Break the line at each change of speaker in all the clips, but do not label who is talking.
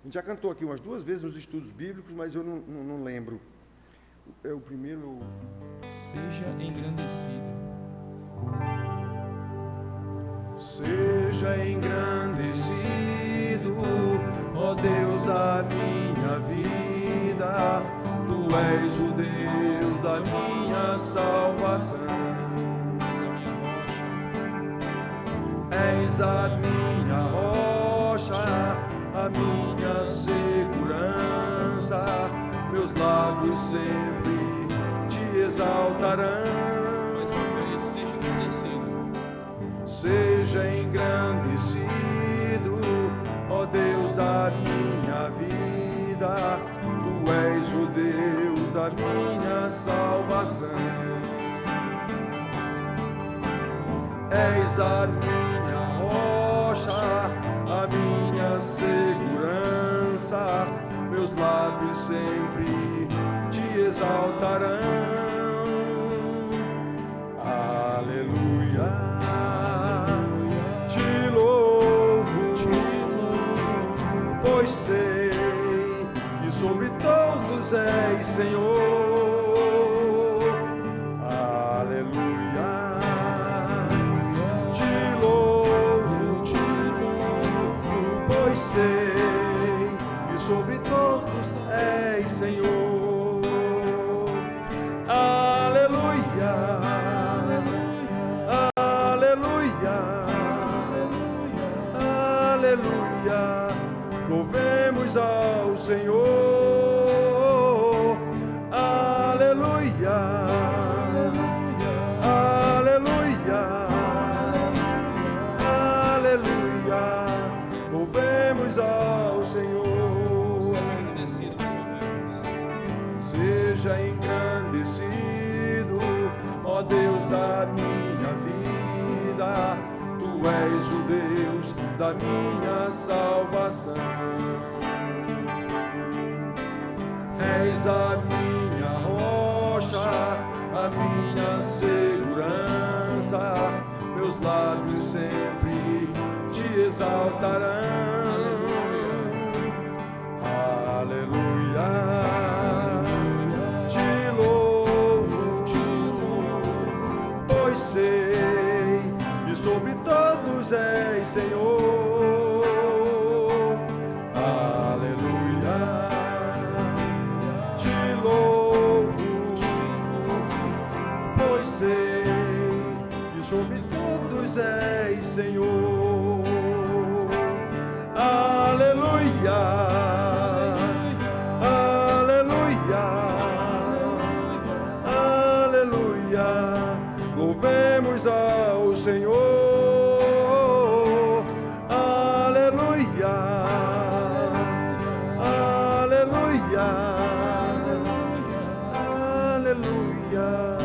A gente já cantou aqui umas 2 vezes nos estudos bíblicos, mas eu não lembro. É o primeiro.
Seja engrandecido.
Seja engrandecido, ó Deus da minha vida. Tu és o Deus da minha salvação. És a minha rocha, a minha segurança. Meus lábios sempre te exaltarão.
Mais uma vez, seja engrandecido.
Seja engrandecido, ó Deus da minha vida. Tu és o Deus da minha salvação. És a minha rocha, a minha segurança. Meus lábios sempre te exaltarão. Aleluia. Te louvo, pois sei que sobre todos és Senhor. Aleluia. Te louvo, pois sei que sobre todos és Senhor. Aleluia. Aleluia, louvemos ao Senhor. Aleluia, aleluia, aleluia, louvemos ao Senhor. Seja engrandecido, ó Deus da minha vida. Tu és o Deus da minha salvação. És a minha rocha, a minha segurança. Meus lábios sempre te exaltarão. Aleluia. Te louvo, pois sei que sobre todos és Senhor. Aleluia. Te louvo, pois sei que sobre todos és Senhor. Aleluia. Aleluia. Aleluia. Louvemos ao Senhor. Aleluia. Aleluia. Aleluia.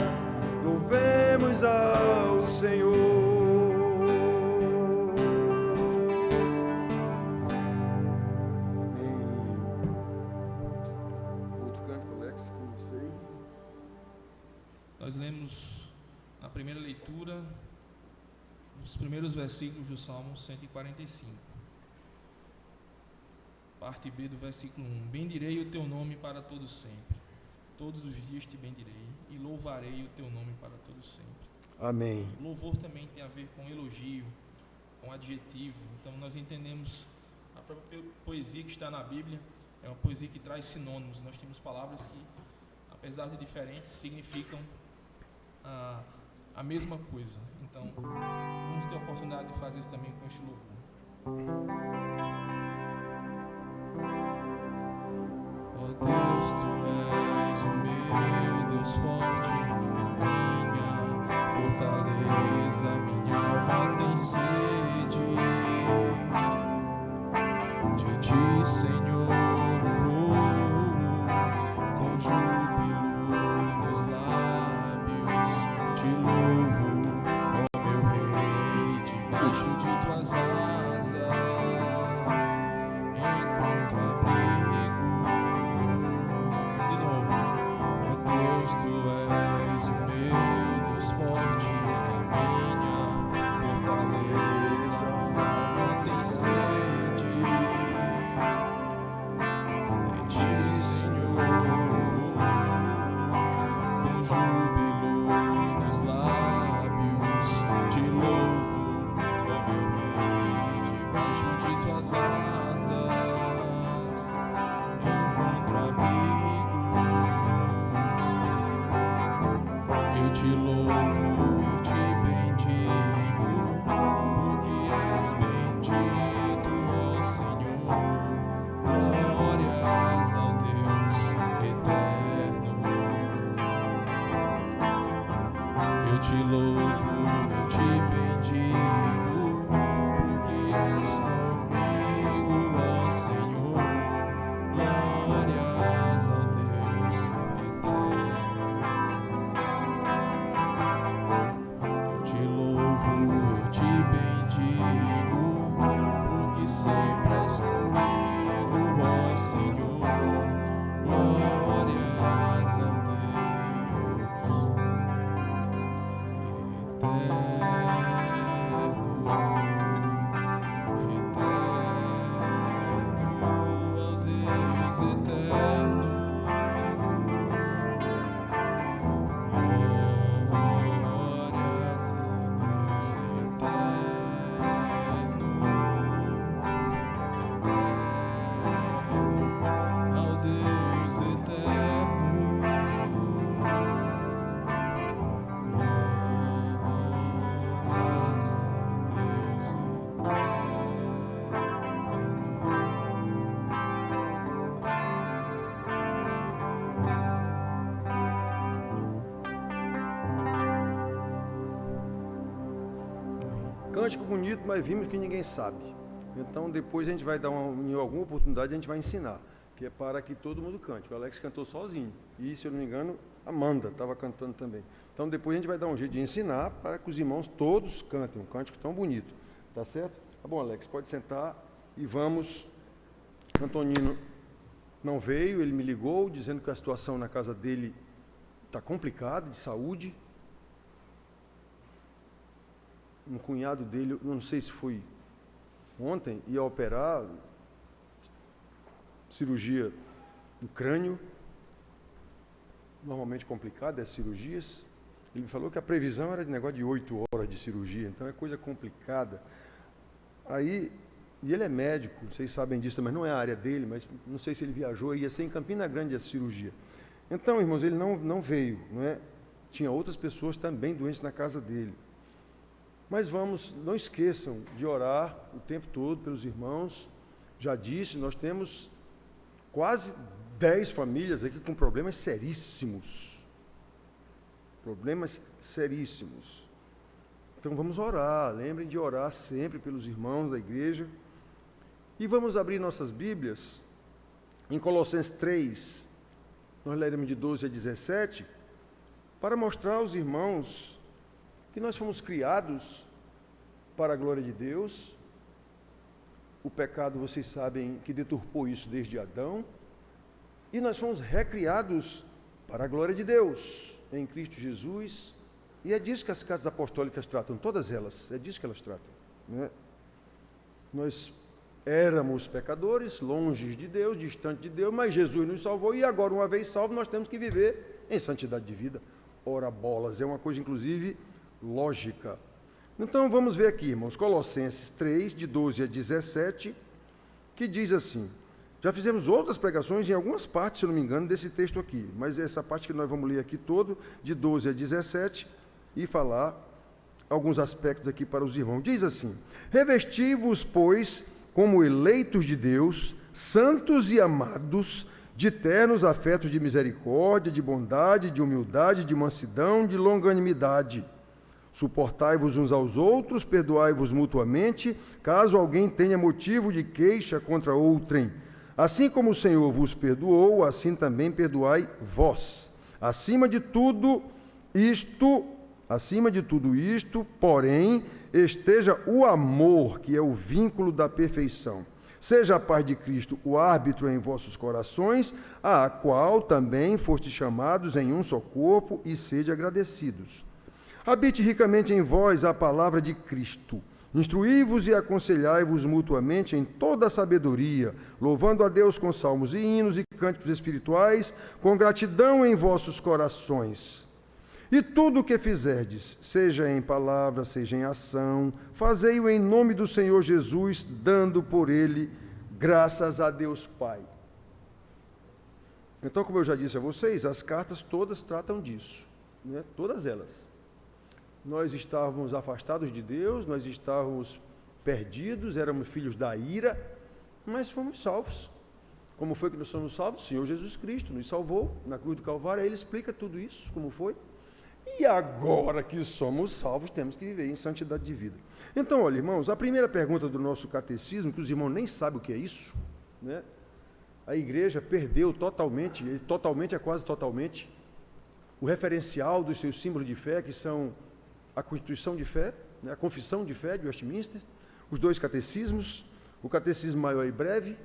Louvemos ao Senhor. Outro canto, Alex, que eu sei.
Nós lemos na primeira leitura os primeiros versículos do Salmo 145. Parte B do versículo 1. Bendirei o teu nome para todo sempre. Todos os dias te bendirei e louvarei o teu nome para todo sempre.
Amém.
Louvor também tem a ver com elogio, com adjetivo. Então nós entendemos a própria poesia que está na Bíblia. É uma poesia que traz sinônimos. Nós temos palavras que, apesar de diferentes, significam a mesma coisa. Então, vamos ter a oportunidade de fazer isso também com este louvor. Ó Deus, tu és o meu Deus forte, minha fortaleza, minha alma tem sede de ti, Senhor, com júbilo nos lábios te louvo, ó meu Rei, debaixo de tuas asas encontro abrigo. De novo, ó Deus, tu és o meu Deus forte, a minha fortaleza, minha alma tem sede de ti, Senhor, com júbilo nos lábios te louvo, ó meu Rei, debaixo de tuas asas encontro abrigo. De novo, ó Deus, tu és o meu Deus forte, a minha fortaleza, minha alma tem sede de ti, Senhor, com júbilo nos lábios te louvo, ó meu Rei, debaixo de tuas asas encontro abrigo.
te louvo, eu te bendigo, porque és comigo, ó Senhor. Glórias ao Deus eterno. Eu te louvo, eu te bendigo, porque sempre és comigo, ó Senhor. Glórias ao Deus eterno. Cântico bonito, mas vimos que ninguém sabe. Então depois a gente vai dar em alguma oportunidade a gente vai ensinar, que é para que todo mundo cante. O Alex cantou sozinho e, se eu não me engano, a Amanda estava cantando também. Então depois a gente vai dar um jeito de ensinar para que os irmãos todos cantem um cântico tão bonito. Tá certo? Tá bom, Alex, pode sentar e vamos. Antonino não veio, ele me ligou dizendo que a situação na casa dele está complicada, de saúde. Um cunhado dele, não sei se foi ontem, ia operar, cirurgia no crânio, normalmente complicada, as cirurgias. Ele falou que a previsão era de negócio de 8 horas de cirurgia, então é coisa complicada. Aí, e ele é médico, vocês sabem disso, mas não é a área dele, mas não sei se ele viajou, ia ser em Campina Grande a cirurgia. Então, irmãos, ele não veio, não é? Tinha outras pessoas também doentes na casa dele. Mas não esqueçam de orar o tempo todo pelos irmãos. Já disse, nós temos quase 10 famílias aqui com problemas seríssimos. Problemas seríssimos. Então vamos orar, lembrem de orar sempre pelos irmãos da igreja. E vamos abrir nossas Bíblias em Colossenses 3, nós leremos de 12 a 17, para mostrar aos irmãos que nós fomos criados para a glória de Deus. O pecado, vocês sabem, que deturpou isso desde Adão. E nós fomos recriados para a glória de Deus, em Cristo Jesus. E é disso que as cartas apostólicas tratam, todas elas, é disso que elas tratam, né? Nós éramos pecadores, longe de Deus, distante de Deus, mas Jesus nos salvou e agora, uma vez salvo, nós temos que viver em santidade de vida. Ora bolas, é uma coisa, inclusive, lógica. Então vamos ver aqui, irmãos, Colossenses 3, de 12 a 17, que diz assim. Já fizemos outras pregações em algumas partes, se eu não me engano, desse texto aqui, mas essa parte que nós vamos ler aqui todo, de 12 a 17, e falar alguns aspectos aqui para os irmãos. Diz assim: revesti-vos, pois, como eleitos de Deus, santos e amados, de ternos afetos de misericórdia, de bondade, de humildade, de mansidão, de longanimidade. Suportai-vos uns aos outros, perdoai-vos mutuamente, caso alguém tenha motivo de queixa contra outrem. Assim como o Senhor vos perdoou, assim também perdoai vós. Acima de tudo isto, porém, esteja o amor, que é o vínculo da perfeição. Seja a paz de Cristo o árbitro em vossos corações, a qual também fostes chamados em um só corpo, e sede agradecidos. Habite ricamente em vós a palavra de Cristo. Instruí-vos e aconselhai-vos mutuamente em toda a sabedoria, louvando a Deus com salmos e hinos e cânticos espirituais, com gratidão em vossos corações. E tudo o que fizerdes, seja em palavra, seja em ação, fazei-o em nome do Senhor Jesus, dando por ele graças a Deus Pai. Então, como eu já disse a vocês, as cartas todas tratam disso, né? Todas elas. Nós estávamos afastados de Deus, nós estávamos perdidos, éramos filhos da ira, mas fomos salvos. Como foi que nós somos salvos? O Senhor Jesus Cristo nos salvou na cruz do Calvário. Aí ele explica tudo isso, como foi. E agora que somos salvos, temos que viver em santidade de vida. Então, olha, irmãos, a primeira pergunta do nosso catecismo, que os irmãos nem sabem o que é isso, né? A igreja perdeu totalmente é quase totalmente, o referencial dos seus símbolos de fé, que são a Constituição de Fé, né? A Confissão de Fé de Westminster, os 2 catecismos, o Catecismo Maior e Breve.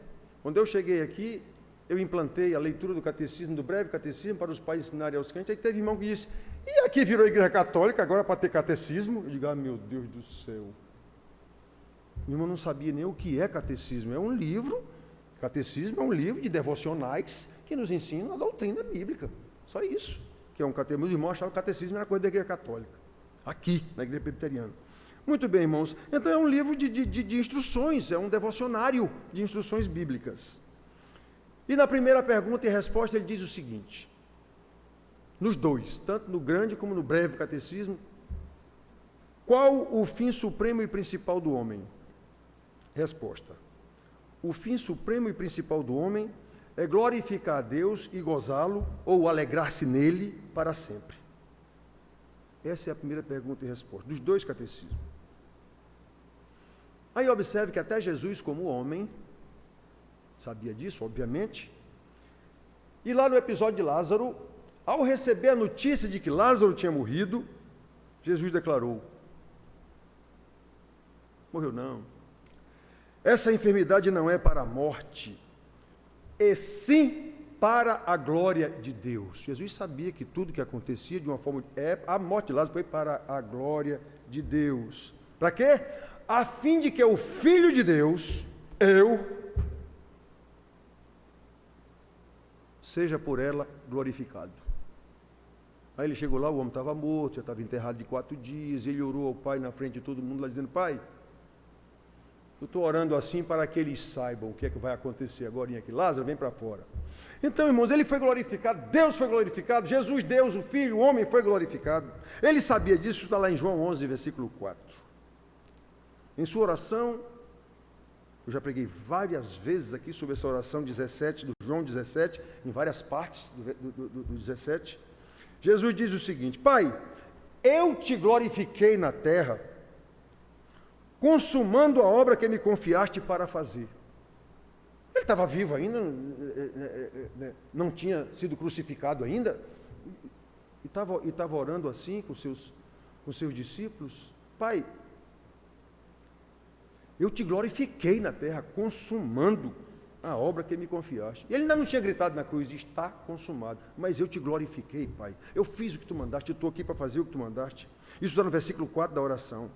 Quando eu cheguei aqui, eu implantei a leitura do catecismo, do breve catecismo, para os pais ensinarem aos crentes. Aí teve irmão que disse, e aqui virou Igreja Católica, agora para ter catecismo? Eu digo, ah, meu Deus do céu. O irmão não sabia nem o que é catecismo. É um livro, catecismo é um livro de devocionais que nos ensina a doutrina bíblica. Só isso, que é um catecismo. Os irmãos achavam que o catecismo era coisa da Igreja Católica, aqui, na Igreja Presbiteriana. Muito bem, irmãos. Então é um livro de instruções, é um devocionário de instruções bíblicas. E na primeira pergunta e resposta ele diz o seguinte, nos 2, tanto no grande como no breve catecismo, qual o fim supremo e principal do homem? Resposta, o fim supremo e principal do homem é glorificar a Deus e gozá-lo ou alegrar-se nele para sempre. Essa é a primeira pergunta e resposta, dos 2 catecismos. Aí observe que até Jesus, como homem, sabia disso, obviamente. E lá no episódio de Lázaro, ao receber a notícia de que Lázaro tinha morrido, Jesus declarou, morreu não. Essa enfermidade não é para a morte, e sim para a glória de Deus. Jesus sabia que tudo que acontecia de uma forma... a morte de Lázaro foi para a glória de Deus. Para quê? A fim de que o Filho de Deus, seja por ela glorificado. Aí ele chegou lá, o homem estava morto, já estava enterrado de 4 dias, ele orou ao Pai na frente de todo mundo, lá dizendo, Pai, eu estou orando assim para que eles saibam o que é que vai acontecer agora aqui. Lázaro, vem para fora. Então, irmãos, ele foi glorificado, Deus foi glorificado, Jesus, Deus, o Filho, o homem foi glorificado. Ele sabia disso, está lá em João 11, versículo 4. Em sua oração, eu já preguei várias vezes aqui sobre essa oração 17, do João 17, em várias partes do 17. Jesus diz o seguinte, Pai, eu te glorifiquei na terra, consumando a obra que me confiaste para fazer. Ele estava vivo ainda, não tinha sido crucificado ainda, e estava orando assim com seus discípulos, Pai, eu te glorifiquei na terra, consumando a obra que me confiaste. E ele ainda não tinha gritado na cruz, está consumado. Mas eu te glorifiquei, Pai. Eu fiz o que tu mandaste, eu estou aqui para fazer o que tu mandaste. Isso está no versículo 4 da oração.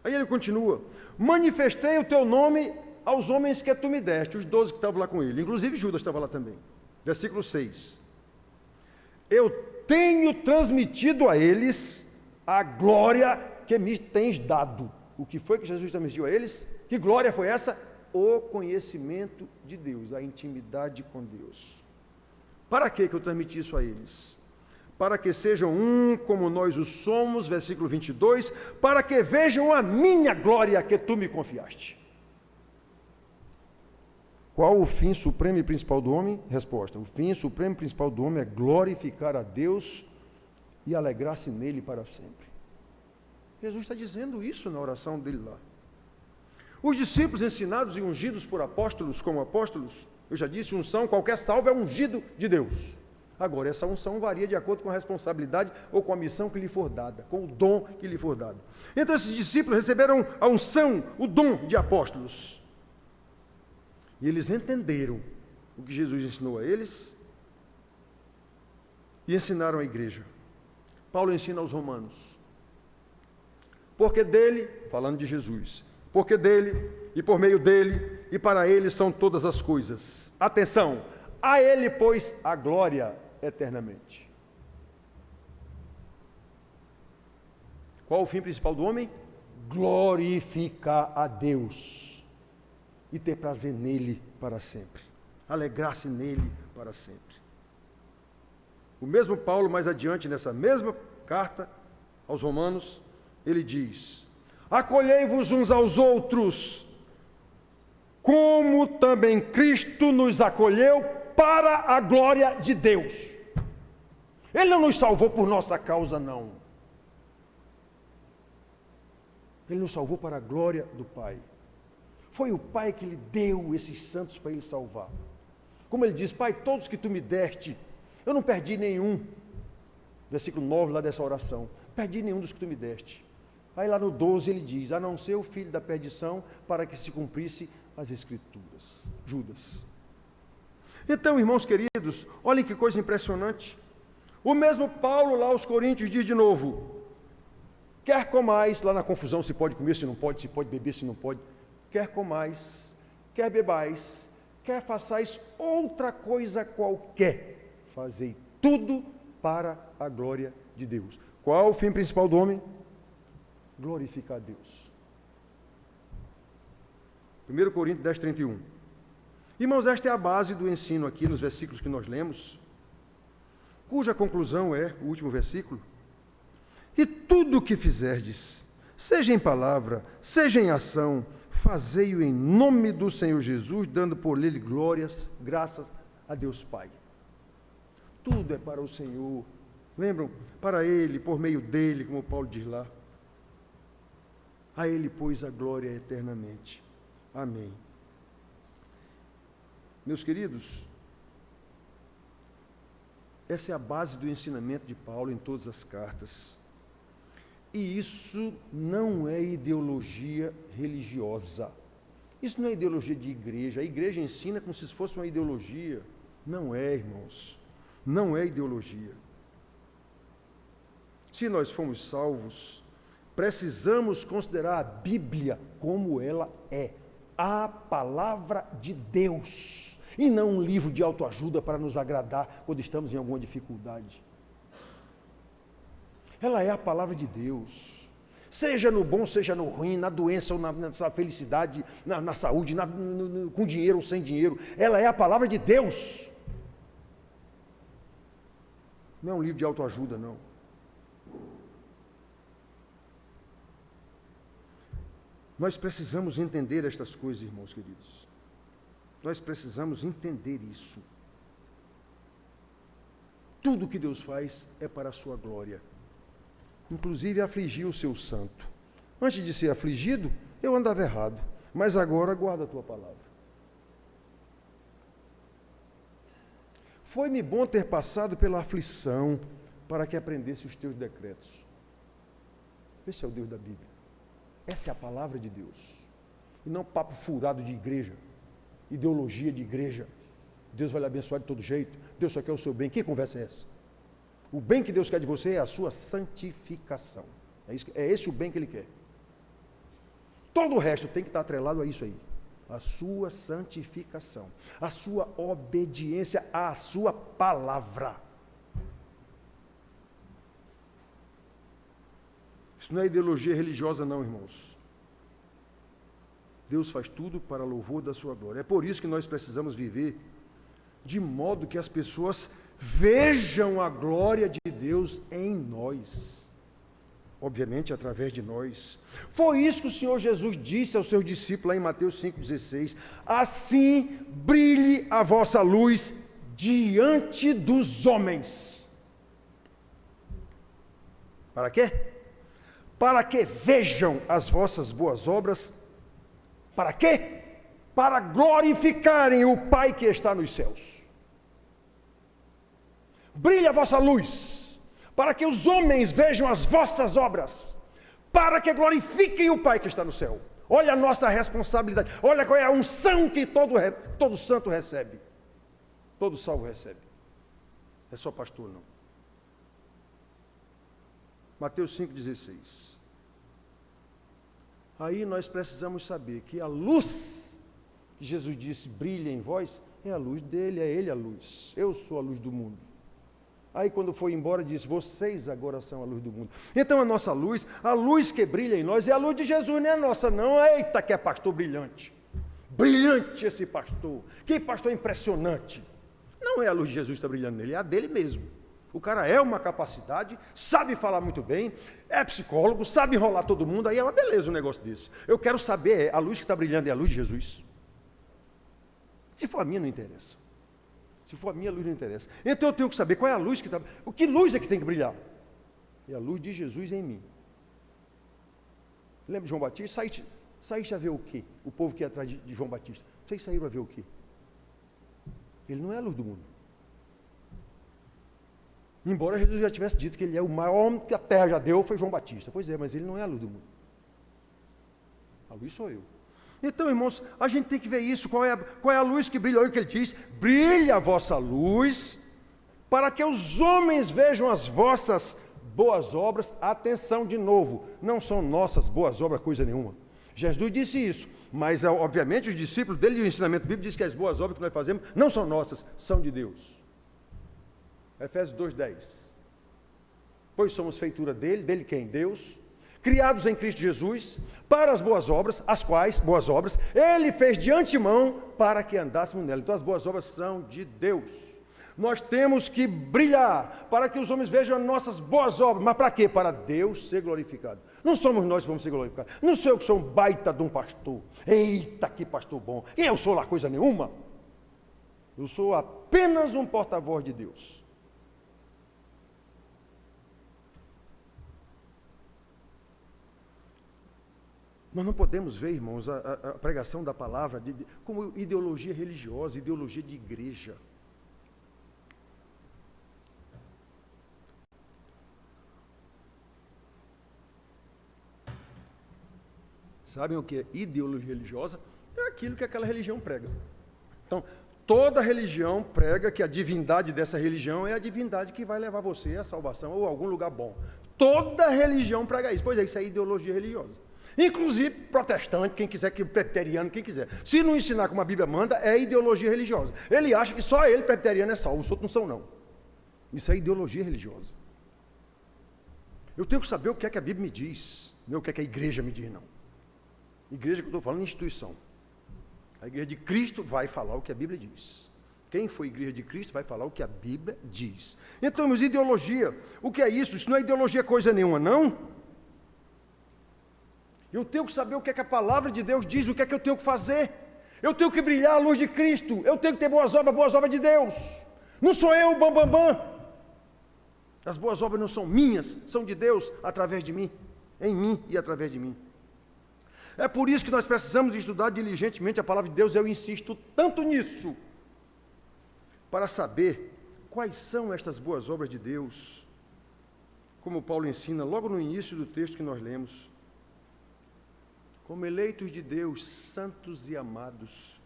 Aí ele continua, manifestei o teu nome aos homens que tu me deste, os 12 que estavam lá com ele. Inclusive Judas estava lá também. Versículo 6. Eu tenho transmitido a eles a glória que me tens dado. O que foi que Jesus transmitiu a eles? Que glória foi essa? O conhecimento de Deus, a intimidade com Deus. Para que eu transmiti isso a eles? Para que sejam um como nós o somos, versículo 22, para que vejam a minha glória que tu me confiaste. Qual o fim supremo e principal do homem? Resposta, o fim supremo e principal do homem é glorificar a Deus e alegrar-se nele para sempre. Jesus está dizendo isso na oração dele lá. Os discípulos ensinados e ungidos por apóstolos, como apóstolos, eu já disse, unção, qualquer salvo é ungido de Deus. Agora, essa unção varia de acordo com a responsabilidade ou com a missão que lhe for dada, com o dom que lhe for dado. Então, esses discípulos receberam a unção, o dom de apóstolos. E eles entenderam o que Jesus ensinou a eles e ensinaram à igreja. Paulo ensina aos romanos. Porque dele, falando de Jesus, porque dele e por meio dele e para ele são todas as coisas. Atenção, a ele, pois, a glória eternamente. Qual o fim principal do homem? Glorificar a Deus e ter prazer nele para sempre. Alegrar-se nele para sempre. O mesmo Paulo, mais adiante, nessa mesma carta aos Romanos, ele diz, acolhei-vos uns aos outros, como também Cristo nos acolheu para a glória de Deus. Ele não nos salvou por nossa causa, não. Ele nos salvou para a glória do Pai. Foi o Pai que lhe deu esses santos para ele salvar. Como ele diz, Pai, todos que tu me deste, eu não perdi nenhum. Versículo 9 lá dessa oração. Perdi nenhum dos que tu me deste. Aí lá no 12 ele diz, a não ser o filho da perdição, para que se cumprisse as Escrituras. Judas. Então, irmãos queridos, olhem que coisa impressionante. O mesmo Paulo lá aos Coríntios diz de novo, quer comais, lá na confusão, se pode comer, se pode beber, se não pode. Quer comais, quer bebais, quer façais outra coisa qualquer, fazei tudo para a glória de Deus. Qual o fim principal do homem? Glorificar a Deus. 1 Coríntios 10, 31. Irmãos, esta é a base do ensino aqui nos versículos que nós lemos, cuja conclusão é o último versículo. E tudo o que fizerdes, seja em palavra, seja em ação, fazei-o em nome do Senhor Jesus, dando por ele glórias, graças a Deus Pai. Tudo é para o Senhor. Lembram? Para Ele, por meio dEle, como Paulo diz lá. A Ele, pois, a glória eternamente. Amém. Meus queridos, essa é a base do ensinamento de Paulo em todas as cartas. E isso não é ideologia religiosa. Isso não é ideologia de igreja. A igreja ensina como se fosse uma ideologia. Não é, irmãos. Não é ideologia. Se nós fomos salvos, precisamos considerar a Bíblia como ela é. A palavra de Deus. E não um livro de autoajuda para nos agradar quando estamos em alguma dificuldade. Ela é a palavra de Deus. Seja no bom, seja no ruim, na doença ou na felicidade, na saúde, com dinheiro ou sem dinheiro. Ela é a palavra de Deus. Não é um livro de autoajuda, não. Nós precisamos entender estas coisas, irmãos queridos. Nós precisamos entender isso. Tudo que Deus faz é para a sua glória. Inclusive afligir o seu santo. Antes de ser afligido, eu andava errado, mas agora guarda a tua palavra. Foi-me bom ter passado pela aflição para que aprendesse os teus decretos. Esse é o Deus da Bíblia. Essa é a palavra de Deus. E não papo furado de igreja, ideologia de igreja. Deus vai lhe abençoar de todo jeito. Deus só quer o seu bem. Que conversa é essa? O bem que Deus quer de você é a sua santificação. É esse o bem que Ele quer. Todo o resto tem que estar atrelado a isso aí. A sua santificação. A sua obediência à sua palavra. Isso não é ideologia religiosa não, irmãos. Deus faz tudo para louvor da sua glória. É por isso que nós precisamos viver de modo que as pessoas vejam a glória de Deus em nós. Obviamente, através de nós. Foi isso que o Senhor Jesus disse aos seus discípulos lá em Mateus 5,16. Assim brilhe a vossa luz diante dos homens. Para quê? Para que vejam as vossas boas obras. Para quê? Para glorificarem o Pai que está nos céus. Brilhe a vossa luz, para que os homens vejam as vossas obras, para que glorifiquem o Pai que está no céu. Olha a nossa responsabilidade, olha qual é a unção que todo santo recebe, todo salvo recebe. É só pastor, não. Mateus 5,16. Aí nós precisamos saber que a luz que Jesus disse brilha em vós, é a luz dele, é ele a luz. Eu sou a luz do mundo. Aí quando foi embora disse, vocês agora são a luz do mundo. Então a nossa luz, a luz que brilha em nós é a luz de Jesus, não é a nossa não. Eita que é pastor brilhante. Brilhante esse pastor. Que pastor impressionante. Não é a luz de Jesus que está brilhando nele, é a dele mesmo. O cara é uma capacidade, sabe falar muito bem, é psicólogo, sabe enrolar todo mundo, aí é uma beleza um negócio desse. Eu quero saber, a luz que está brilhando é a luz de Jesus? Se for a minha, não interessa. Se for a minha luz, não interessa. Então eu tenho que saber qual é a luz que está... O que luz é que tem que brilhar? É a luz de Jesus em mim. Lembra de João Batista? Saíste a ver o quê? O povo que ia atrás de João Batista. Vocês saíram a ver o quê? Ele não é a luz do mundo. Embora Jesus já tivesse dito que ele é o maior homem que a terra já deu, foi João Batista. Pois é, mas ele não é a luz do mundo. A luz sou eu. Então, irmãos, a gente tem que ver isso. Qual é a luz que brilha? Olha o que ele diz. Brilha a vossa luz, para que os homens vejam as vossas boas obras. Atenção de novo, não são nossas boas obras coisa nenhuma. Jesus disse isso, mas obviamente os discípulos dele, o ensinamento bíblico diz que as boas obras que nós fazemos não são nossas, são de Deus. Efésios 2:10. Pois somos feitura dele quem? Deus, criados em Cristo Jesus, para as boas obras, as quais, boas obras, ele fez de antemão para que andássemos nela. Então as boas obras são de Deus. Nós temos que brilhar para que os homens vejam nossas boas obras. Mas para quê? Para Deus ser glorificado. Não somos nós que vamos ser glorificados. Não sou eu que sou um baita de um pastor. Eita, que pastor bom. E eu sou lá coisa nenhuma. Eu sou apenas um porta-voz de Deus. Nós não podemos ver, irmãos, a pregação da palavra como ideologia religiosa, ideologia de igreja. Sabem o que é ideologia religiosa? É aquilo que aquela religião prega. Então, toda religião prega que a divindade dessa religião é a divindade que vai levar você à salvação ou a algum lugar bom. Toda religião prega isso. Pois é, isso é ideologia religiosa. Inclusive protestante, quem quiser, presbiteriano, quem quiser. Se não ensinar como a Bíblia manda, é ideologia religiosa. Ele acha que só ele, presbiteriano, é salvo, os outros não são, não. Isso é ideologia religiosa. Eu tenho que saber o que é que a Bíblia me diz, não é o que é que a igreja me diz, não. Igreja que eu estou falando, instituição. A igreja de Cristo vai falar o que a Bíblia diz. Quem foi igreja de Cristo vai falar o que a Bíblia diz. Então, mas ideologia, o que é isso? Isso não é ideologia coisa nenhuma, não. Eu tenho que saber o que é que a palavra de Deus diz, o que é que eu tenho que fazer. Eu tenho que brilhar a luz de Cristo. Eu tenho que ter boas obras de Deus. Não sou eu o bambambam. As boas obras não são minhas, são de Deus através de mim, em mim e através de mim. É por isso que nós precisamos estudar diligentemente a palavra de Deus. Eu insisto tanto nisso, para saber quais são estas boas obras de Deus, como Paulo ensina logo no início do texto que nós lemos. Como eleitos de Deus, santos e amados,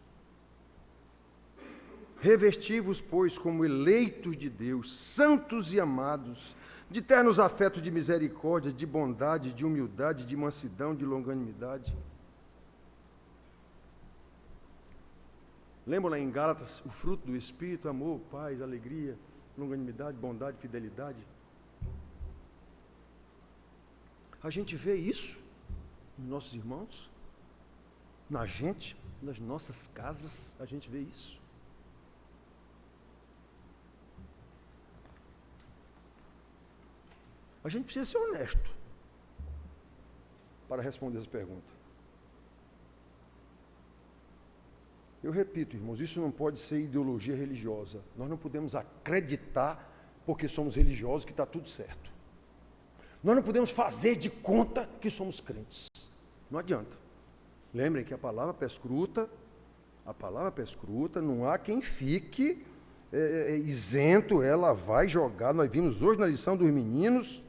revesti-vos, pois, como eleitos de Deus, santos e amados, de ternos afetos de misericórdia, de bondade, de humildade, de mansidão, de longanimidade. Lembra lá em Gálatas, o fruto do Espírito, amor, paz, alegria, longanimidade, bondade, fidelidade. A gente vê isso nos nossos irmãos, na gente, nas nossas casas, a gente vê isso. A gente precisa ser honesto para responder essa pergunta. Eu repito, irmãos, isso não pode ser ideologia religiosa. Nós não podemos acreditar, porque somos religiosos, que está tudo certo. Nós não podemos fazer de conta que somos crentes. Não adianta. Lembrem que a palavra perscruta, não há quem fique isento, ela vai jogar. Nós vimos hoje na lição dos meninos,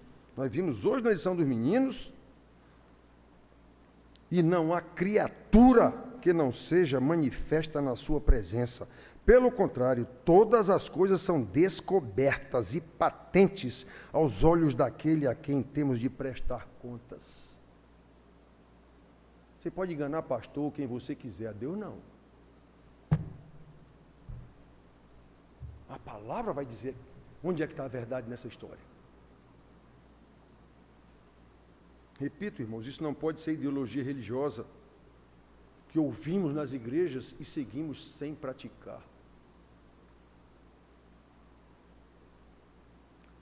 e não há criatura que não seja manifesta na sua presença. Pelo contrário, todas as coisas são descobertas e patentes aos olhos daquele a quem temos de prestar contas. Você pode enganar pastor, quem você quiser, a Deus não. A palavra vai dizer onde é que está a verdade nessa história. Repito, irmãos, isso não pode ser ideologia religiosa que ouvimos nas igrejas e seguimos sem praticar.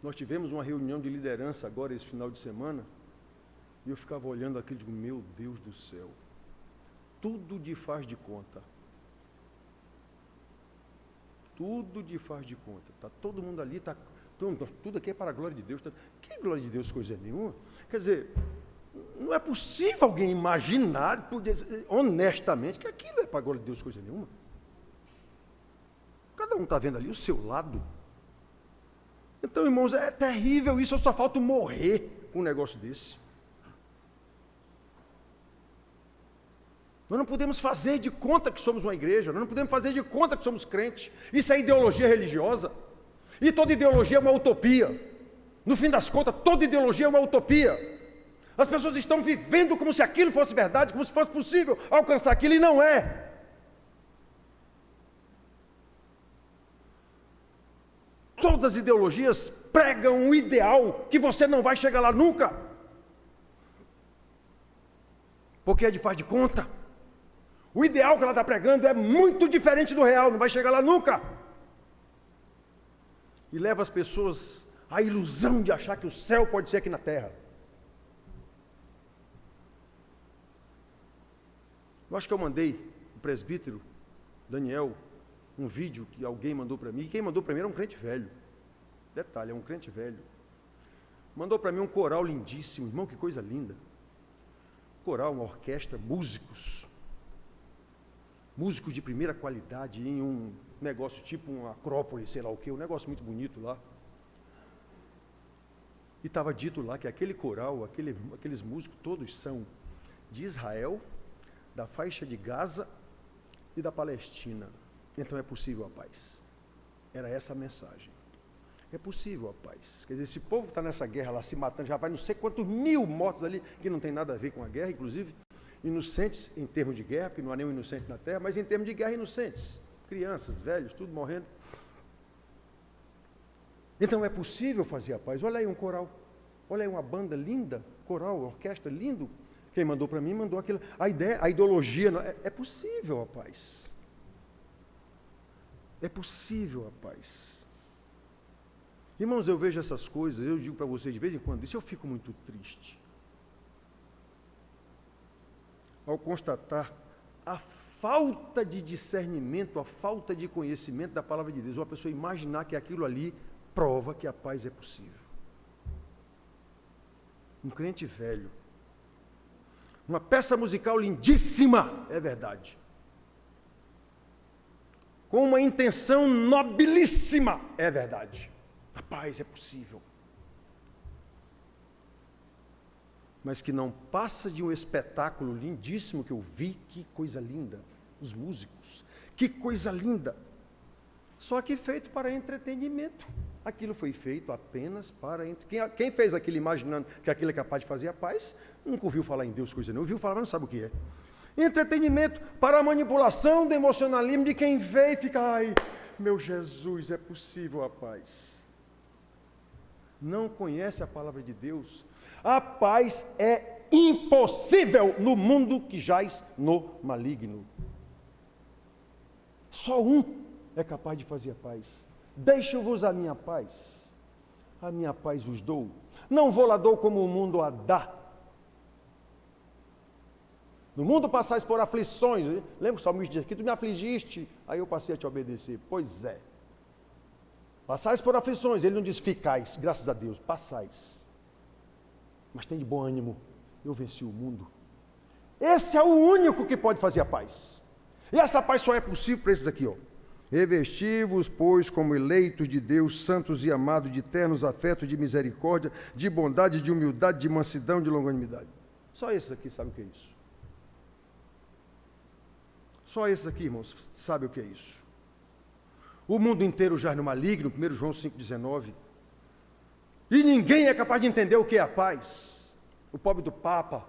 Nós tivemos uma reunião de liderança agora esse final de semana, e eu ficava olhando aquilo e digo, meu Deus do céu, tudo de faz de conta. tudo de faz de conta. Está todo mundo ali, tudo aqui é para a glória de Deus. Que glória de Deus, coisa nenhuma? Quer dizer, não é possível alguém imaginar, honestamente, que aquilo é para a glória de Deus, coisa nenhuma. Cada um está vendo ali o seu lado. Então, irmãos, é terrível isso, só falta morrer com um negócio desse. Nós não podemos fazer de conta que somos uma igreja, nós não podemos fazer de conta que somos crentes. Isso é ideologia religiosa. E toda ideologia é uma utopia. No fim das contas, toda ideologia é uma utopia. As pessoas estão vivendo como se aquilo fosse verdade, como se fosse possível alcançar aquilo, e não é. Todas as ideologias pregam um ideal que você não vai chegar lá nunca. Porque é de faz de conta. O ideal que ela está pregando é muito diferente do real, não vai chegar lá nunca. E leva as pessoas à ilusão de achar que o céu pode ser aqui na terra. Eu acho que eu mandei o presbítero Daniel um vídeo que alguém mandou para mim, e quem mandou para mim era um crente velho. Detalhe, é um crente velho. Mandou para mim um coral lindíssimo, irmão, que coisa linda. Coral, uma orquestra, músicos de primeira qualidade, em um negócio tipo uma acrópole, sei lá o que, um negócio muito bonito lá. E estava dito lá que aquele coral, aqueles músicos todos são de Israel, da faixa de Gaza e da Palestina. Então é possível a paz. Era essa a mensagem. É possível a paz. Quer dizer, esse povo que está nessa guerra lá se matando, já vai não sei quantos mil mortos ali, que não tem nada a ver com a guerra, inclusive inocentes em termos de guerra, porque não há nenhum inocente na terra, mas em termos de guerra, inocentes. Crianças, velhos, tudo morrendo. Então é possível fazer a paz. Olha aí um coral. Olha aí uma banda linda, coral, orquestra lindo. Quem mandou para mim, mandou aquilo. A ideia, a ideologia, é possível a paz. É possível a paz. Irmãos, eu vejo essas coisas, eu digo para vocês de vez em quando, isso eu fico muito triste. Ao constatar a falta de discernimento, a falta de conhecimento da palavra de Deus, uma pessoa imaginar que aquilo ali prova que a paz é possível. Um crente velho, uma peça musical lindíssima, é verdade, com uma intenção nobilíssima, é verdade, a paz é possível, mas que não passa de um espetáculo lindíssimo que eu vi, que coisa linda, os músicos, que coisa linda, só que feito para entretenimento. Aquilo foi feito apenas para... Quem fez aquilo imaginando que aquilo é capaz de fazer a paz, nunca ouviu falar em Deus coisa nenhuma, ouviu falar, mas não sabe o que é. Entretenimento para a manipulação do emocionalismo de quem vê e fica, ai, meu Jesus, é possível a paz. Não conhece a palavra de Deus. A paz é impossível no mundo que jaz no maligno. Só um é capaz de fazer a paz. Deixo-vos a minha paz vos dou. Não vou lá dou como o mundo a dá. No mundo passais por aflições. Lembra que o salmista diz aqui, tu me afligiste, aí eu passei a te obedecer. Pois é. Passais por aflições, ele não diz ficais, graças a Deus, passais. Mas tem de bom ânimo, eu venci o mundo. Esse é o único que pode fazer a paz. E essa paz só é possível para esses aqui, ó. Revesti-vos, pois, como eleitos de Deus, santos e amados, de ternos afetos, de misericórdia, de bondade, de humildade, de mansidão, de longanimidade. Só esses aqui sabem o que é isso. Só esses aqui, irmãos, sabem o que é isso. O mundo inteiro jaz no maligno, 1 João 5,19. E ninguém é capaz de entender o que é a paz. O pobre do Papa,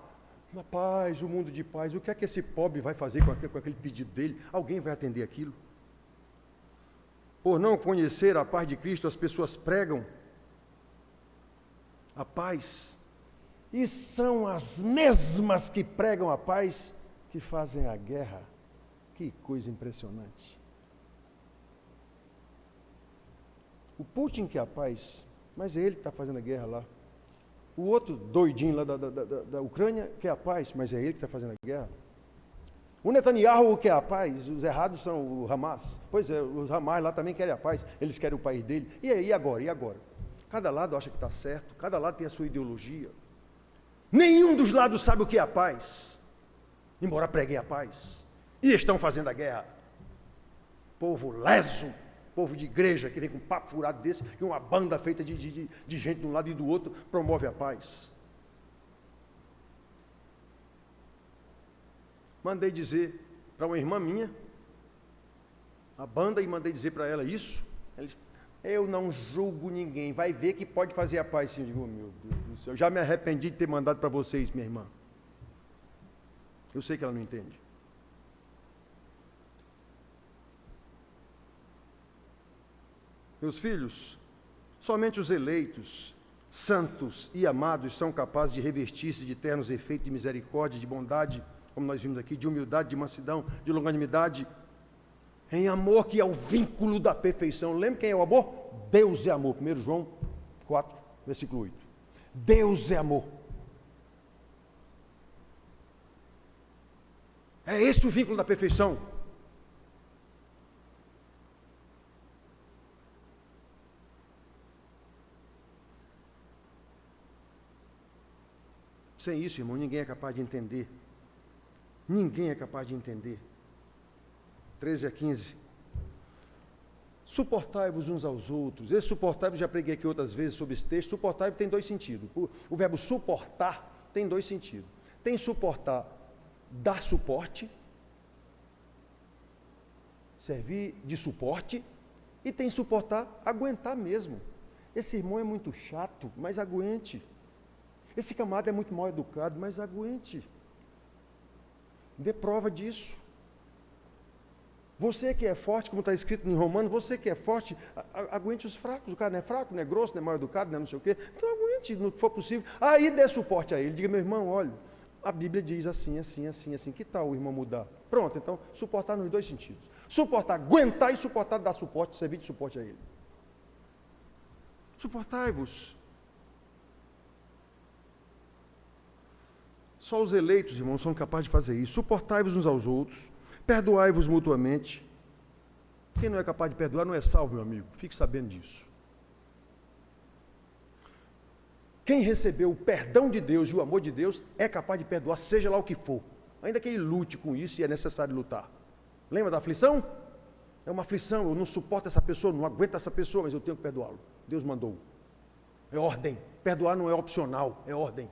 na paz, o mundo de paz. O que é que esse pobre vai fazer com aquele pedido dele? Alguém vai atender aquilo? Por não conhecer a paz de Cristo, as pessoas pregam a paz, e são as mesmas que pregam a paz que fazem a guerra. Que coisa impressionante. O Putin quer a paz, mas é ele que está fazendo a guerra lá. O outro doidinho lá da Ucrânia quer a paz, mas é ele que está fazendo a guerra. O Netanyahu quer a paz, os errados são o Hamas. Pois é, os Hamas lá também querem a paz, eles querem o país dele. E aí, agora? E agora? Cada lado acha que está certo, cada lado tem a sua ideologia. Nenhum dos lados sabe o que é a paz, embora preguem a paz. E estão fazendo a guerra. Povo leso, povo de igreja, que vem com um papo furado desse, que uma banda feita de gente de um lado e do outro promove a paz. Mandei dizer para uma irmã minha, a banda, e mandei dizer para ela isso. Ela disse, eu não julgo ninguém, vai ver que pode fazer a paz sim. Eu digo, meu Deus do céu, eu já me arrependi de ter mandado para vocês, minha irmã. Eu sei que ela não entende. Meus filhos, somente os eleitos, santos e amados são capazes de revestir-se de ternos efeitos de misericórdia, de bondade, como nós vimos aqui, de humildade, de mansidão, de longanimidade, em amor, que é o vínculo da perfeição. Lembra quem é o amor? Deus é amor. 1 João 4, versículo 8. Deus é amor. É esse o vínculo da perfeição. Sem isso, irmão, ninguém é capaz de entender. Ninguém é capaz de entender. 13 a 15. Suportai-vos uns aos outros. Esse suportai-vos, já preguei aqui outras vezes sobre esse texto. Suportai-vos tem dois sentidos. O verbo suportar tem dois sentidos. Tem suportar, dar suporte, servir de suporte, e tem suportar, aguentar mesmo. Esse irmão é muito chato, mas aguente. Esse camarada é muito mal educado, mas aguente. Dê prova disso. Você que é forte, como está escrito em Romanos, você que é forte, aguente os fracos. O cara não é fraco, não é grosso, não é mal educado, não é não sei o quê. Então aguente, no que for possível. Aí dê suporte a ele. Diga, meu irmão, olha, a Bíblia diz assim, assim, assim, assim. Que tal o irmão mudar? Pronto, então, suportar nos dois sentidos. Suportar, aguentar, e suportar, dar suporte, servir de suporte a ele. Suportai-vos. Só os eleitos, irmãos, são capazes de fazer isso. Suportai-vos uns aos outros, perdoai-vos mutuamente. Quem não é capaz de perdoar não é salvo, meu amigo. Fique sabendo disso. Quem recebeu o perdão de Deus e o amor de Deus é capaz de perdoar, seja lá o que for. Ainda que ele lute com isso, e é necessário lutar. Lembra da aflição? É uma aflição, eu não suporto essa pessoa, não aguento essa pessoa, mas eu tenho que perdoá-lo. Deus mandou. É ordem. Perdoar não é opcional, é ordem.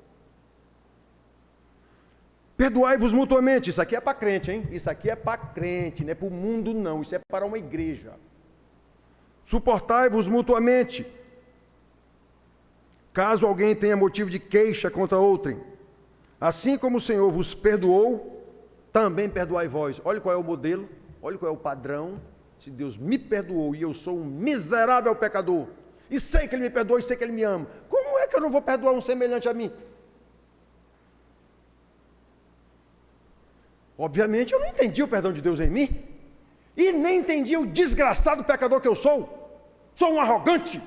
Perdoai-vos mutuamente. Isso aqui é para crente, hein? Isso aqui é para crente, não é para o mundo, não. Isso é para uma igreja. Suportai-vos mutuamente. Caso alguém tenha motivo de queixa contra outrem, assim como o Senhor vos perdoou, também perdoai vós. Olha qual é o modelo, olha qual é o padrão. Se Deus me perdoou e eu sou um miserável pecador, e sei que Ele me perdoa e sei que Ele me ama, como é que eu não vou perdoar um semelhante a mim? Obviamente eu não entendi o perdão de Deus em mim, e nem entendi o desgraçado pecador que eu sou. Sou um arrogante.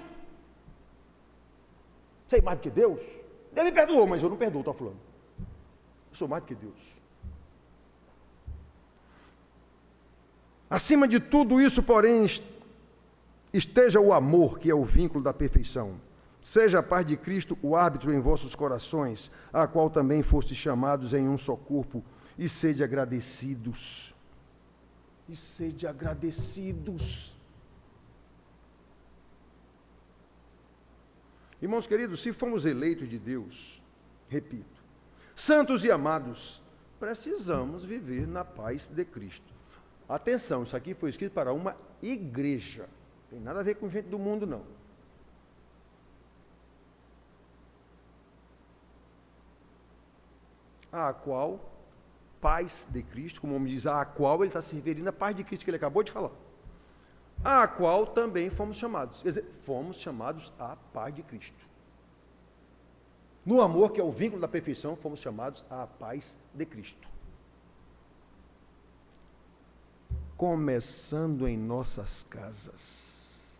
Sei mais do que Deus. Deus me perdoou, mas eu não perdoo, está falando. Eu sou mais do que Deus. Acima de tudo isso, porém, esteja o amor, que é o vínculo da perfeição. Seja a paz de Cristo o árbitro em vossos corações, a qual também fostes chamados em um só corpo, e sede agradecidos. E sede agradecidos. Irmãos queridos, se fomos eleitos de Deus, repito, santos e amados, precisamos viver na paz de Cristo. Atenção, isso aqui foi escrito para uma igreja. Não tem nada a ver com gente do mundo, não. A qual paz de Cristo, como o homem diz, a qual ele está se referindo à paz de Cristo que ele acabou de falar. A qual também fomos chamados. Quer dizer, fomos chamados à paz de Cristo. No amor, que é o vínculo da perfeição, fomos chamados à paz de Cristo. Começando em nossas casas.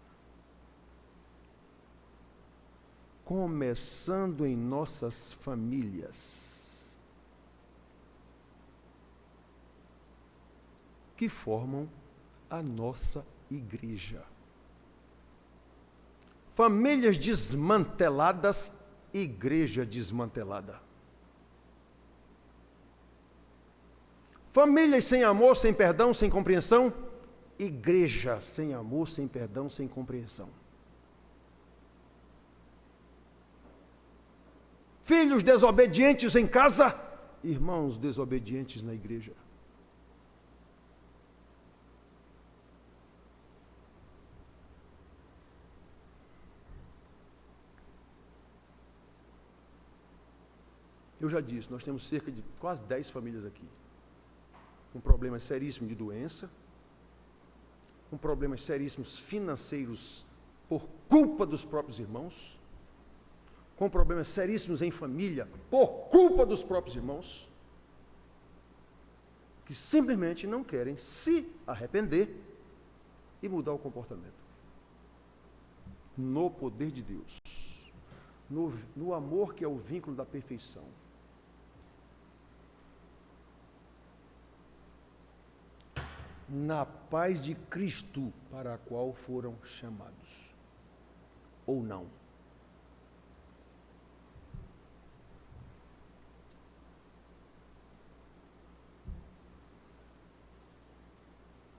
Começando em nossas famílias. que formam a nossa igreja. Famílias desmanteladas, igreja desmantelada. Famílias sem amor, sem perdão, sem compreensão, igreja sem amor, sem perdão, sem compreensão. Filhos desobedientes em casa, irmãos desobedientes na igreja. Eu já disse, nós temos cerca de quase 10 famílias aqui, com problemas seríssimos de doença, com problemas seríssimos financeiros por culpa dos próprios irmãos, com problemas seríssimos em família por culpa dos próprios irmãos, que simplesmente não querem se arrepender e mudar o comportamento. No poder de Deus, no amor que é o vínculo da perfeição. Na paz de Cristo para a qual foram chamados, ou não.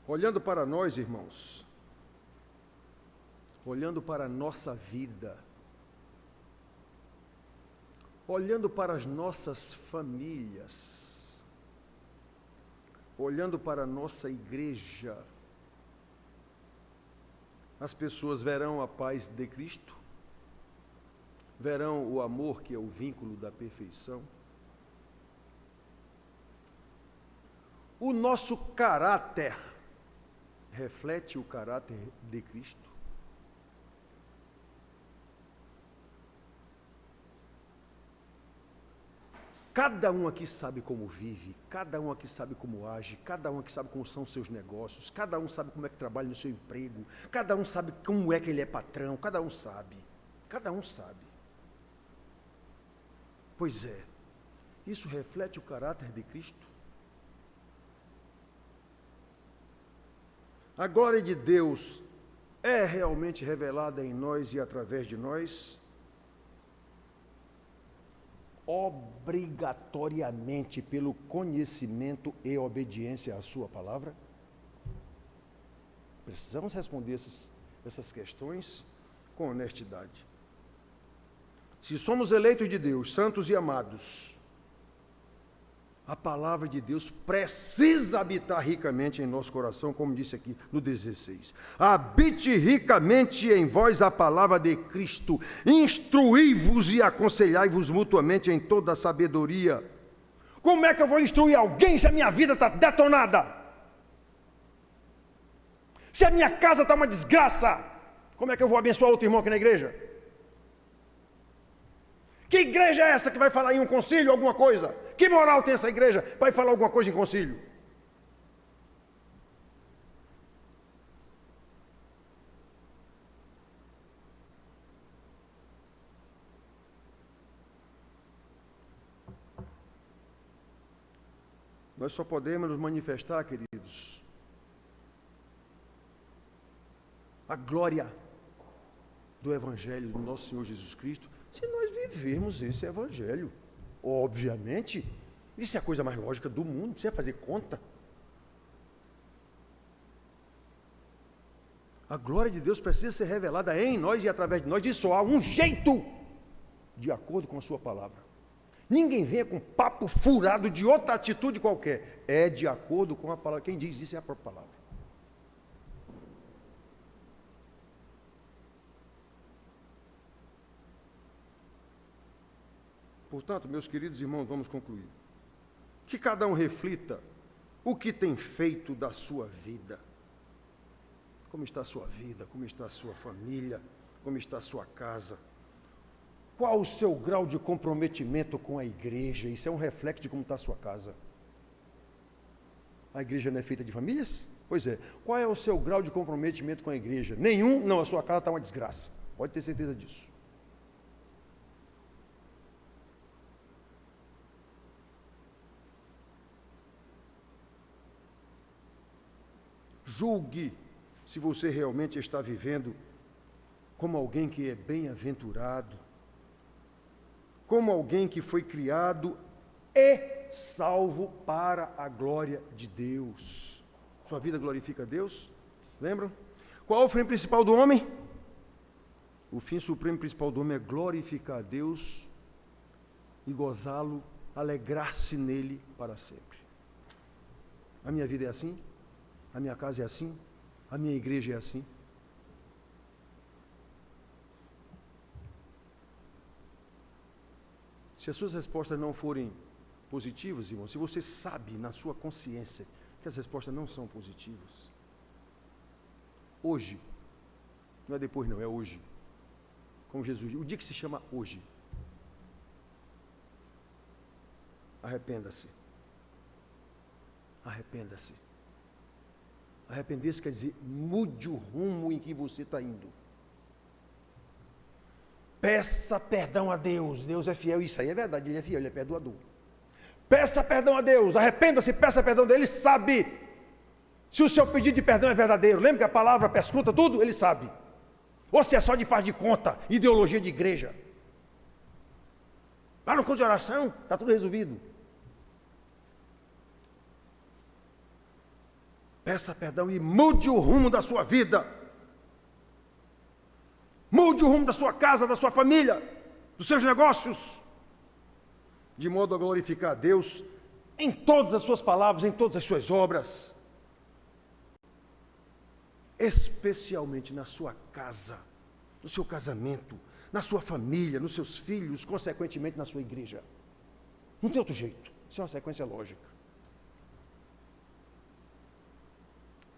Olhando para nós, irmãos, olhando para a nossa vida, olhando para as nossas famílias, olhando para a nossa igreja, as pessoas verão a paz de Cristo, verão o amor que é o vínculo da perfeição. O nosso caráter reflete o caráter de Cristo. Cada um aqui sabe como vive, cada um aqui sabe como age, cada um aqui sabe como são os seus negócios, cada um sabe como é que trabalha no seu emprego, cada um sabe como é que ele é patrão, cada um sabe. Pois é, isso reflete o caráter de Cristo. A glória de Deus é realmente revelada em nós e através de nós, obrigatoriamente pelo conhecimento e obediência à sua palavra? Precisamos responder essas questões com honestidade. Se somos eleitos de Deus, santos e amados, a palavra de Deus precisa habitar ricamente em nosso coração, como disse aqui no 16. Habite ricamente em vós a palavra de Cristo, instruí-vos e aconselhai-vos mutuamente em toda a sabedoria. Como é que eu vou instruir alguém se a minha vida está detonada? Se a minha casa está uma desgraça, como é que eu vou abençoar outro irmão aqui na igreja? Que igreja é essa que vai falar em um concílio alguma coisa? Que moral tem essa igreja para falar alguma coisa em concílio? Nós só podemos nos manifestar, queridos, a glória do Evangelho do nosso Senhor Jesus Cristo, se nós vivermos esse Evangelho. Obviamente, isso é a coisa mais lógica do mundo, não precisa fazer conta. A glória de Deus precisa ser revelada em nós e através de nós, e só há um jeito, de acordo com a sua palavra. Ninguém venha com papo furado de outra atitude qualquer, é de acordo com a palavra. Quem diz isso é a própria palavra. Portanto, meus queridos irmãos, vamos concluir. Que cada um reflita o que tem feito da sua vida. Como está a sua vida, como está a sua família, como está a sua casa. Qual o seu grau de comprometimento com a igreja? Isso é um reflexo de como está a sua casa. A igreja não é feita de famílias? Pois é. Qual é o seu grau de comprometimento com a igreja? Nenhum? Não, a sua casa está uma desgraça. Pode ter certeza disso. Julgue se você realmente está vivendo como alguém que é bem-aventurado, como alguém que foi criado e salvo para a glória de Deus. Sua vida glorifica a Deus? Lembram? Qual é o fim principal do homem? O fim supremo principal do homem é glorificar a Deus e gozá-lo, alegrar-se nele para sempre. A minha vida é assim? A minha casa é assim? A minha igreja é assim? Se as suas respostas não forem positivas, irmão, se você sabe na sua consciência que as respostas não são positivas, hoje, não é depois não, é hoje, como Jesus, o dia que se chama hoje, arrependa-se. Arrependa-se. Arrepender-se quer dizer, mude o rumo em que você está indo. Peça perdão a Deus. Deus é fiel, isso aí é verdade, Ele é fiel, Ele é perdoador. Peça perdão a Deus, arrependa-se, peça perdão dele, Ele sabe se o seu pedido de perdão é verdadeiro. Lembra que a palavra perscruta tudo? Ele sabe. Ou se é só de faz de conta, ideologia de igreja. Lá no culto de oração, está tudo resolvido. Peça perdão e mude o rumo da sua vida. Mude o rumo da sua casa, da sua família, dos seus negócios, de modo a glorificar a Deus em todas as suas palavras, em todas as suas obras, especialmente na sua casa, no seu casamento, na sua família, nos seus filhos, consequentemente na sua igreja. Não tem outro jeito, isso é uma sequência lógica.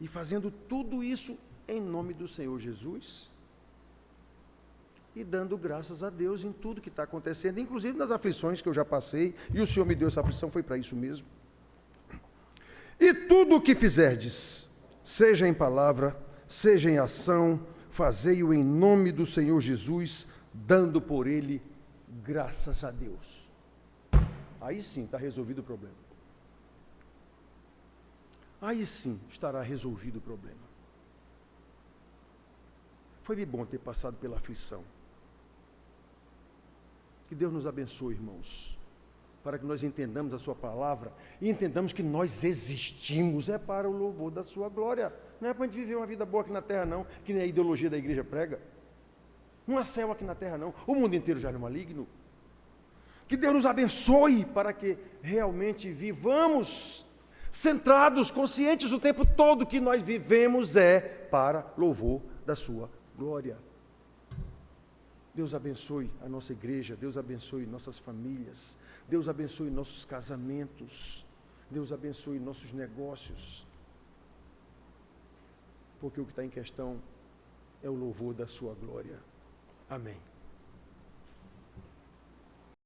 E fazendo tudo isso em nome do Senhor Jesus e dando graças a Deus em tudo que está acontecendo, inclusive nas aflições que eu já passei, e o Senhor me deu essa aflição, foi para isso mesmo. E tudo o que fizerdes, seja em palavra, seja em ação, fazei-o em nome do Senhor Jesus, dando por ele graças a Deus. Aí sim está resolvido o problema. Aí sim estará resolvido o problema. Foi bom ter passado pela aflição. Que Deus nos abençoe, irmãos, para que nós entendamos a sua palavra e entendamos que nós existimos, é para o louvor da sua glória. Não é para a gente viver uma vida boa aqui na terra, não, que nem a ideologia da igreja prega. Não há céu aqui na terra, não. O mundo inteiro já é maligno. Que Deus nos abençoe para que realmente vivamos centrados, conscientes o tempo todo que nós vivemos é para louvor da sua glória. Deus abençoe a nossa igreja, Deus abençoe nossas famílias, Deus abençoe nossos casamentos, Deus abençoe nossos negócios, porque o que está em questão é o louvor da sua glória. Amém.